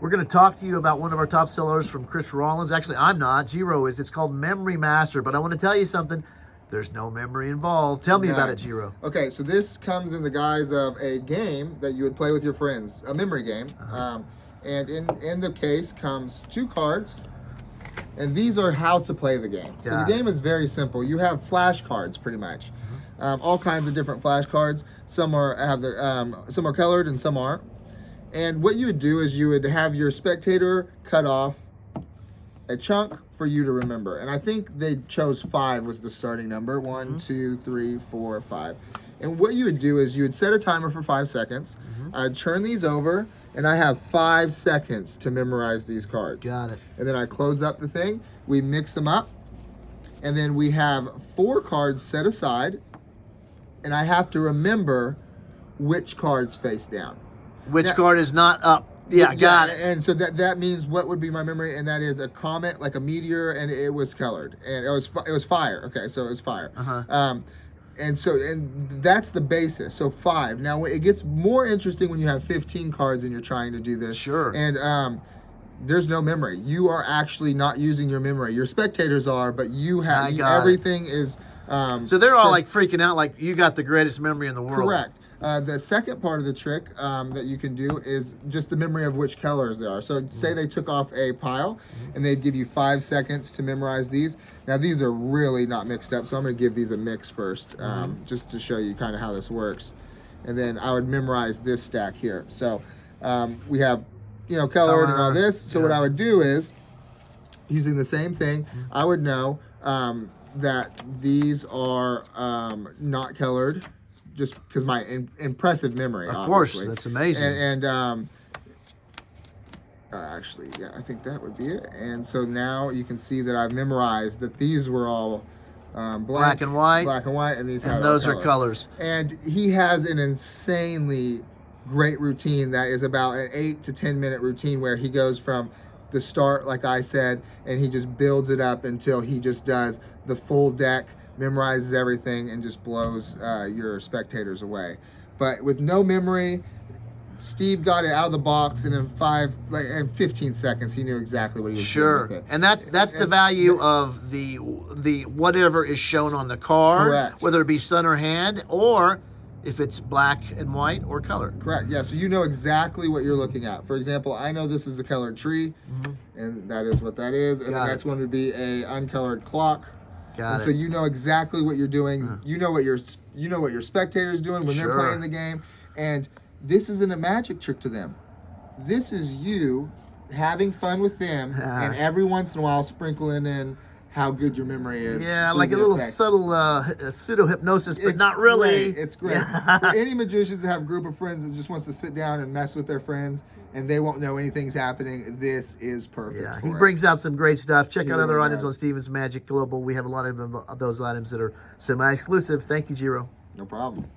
We're going to talk to you about one of our top sellers from Chris Rollins. Actually, I'm not. Giro is. It's called Memory Master. But I want to tell you something. There's no memory involved. Tell me about it, Giro. Okay, so this comes in the guise of a game that you would play with your friends, a memory game. And in the case comes 2 cards. And these are how to play the game. So the game is very simple. You have flash cards, pretty much. All kinds of different flash cards. Some are colored and some aren't. And what you would do is you would have your spectator cut off a chunk for you to remember. And I think they chose 5 was the starting number. 1, 2, 3, 4, 5. And what you would do is you would set a timer for 5 seconds. I'd turn these over, and I have 5 seconds to memorize these cards. Got it. And then I close up the thing. We mix them up. And then we have 4 cards set aside. And I have to remember which cards face down. Which card is not up? Yeah, got it. And so that means what would be my memory, and that is a comet, like a meteor, and it was colored, and it was fire. Okay, so it was fire. And that's the basis. So 5. Now it gets more interesting when you have 15 cards and you're trying to do this. Sure. And there's no memory. You are actually not using your memory. Your spectators are, but you have everything is. So they're all like freaking out, like you got the greatest memory in the world. Correct. The second part of the trick that you can do is just the memory of which colors they are. So say they took off a pile and they'd give you 5 seconds to memorize these. Now these are really not mixed up, so I'm going to give these a mix first just to show you kind of how this works. And then I would memorize this stack here. So we have, colored and all this. So what I would do is, using the same thing, I would know that these are not colored. Just because my impressive memory, of course, that's amazing. And actually, yeah, I think that would be it. And so now you can see that I've memorized that these were all black and white, and these and those are colors. And he has an insanely great routine that is about an 8 to 10 minute routine where he goes from the start, like I said, and he just builds it up until he just does the full deck, memorizes everything, and just blows your spectators away. But with no memory, Steve got it out of the box, and in 15 seconds, he knew exactly what he was doing with it. And that's the value of the whatever is shown on the card, correct, whether it be sun or hand, or if it's black and white or color. Correct. Yeah. So you know exactly what you're looking at. For example, I know this is a colored tree, and that is what that is. And the next one would be a uncolored clock. Got it. So you know exactly what you're doing. You know what your spectators doing when they're playing the game, and this isn't a magic trick to them. This is you having fun with them, and every once in a while sprinkling in how good your memory is. Yeah, like a little subtle pseudo hypnosis, but not really. It's great. For any magicians that have a group of friends that just wants to sit down and mess with their friends, and they won't know anything's happening, this is perfect. Yeah, he brings out some great stuff. Check out other items on Steven's Magic Global. We have a lot of those items that are semi-exclusive. Thank you, Giro. No problem.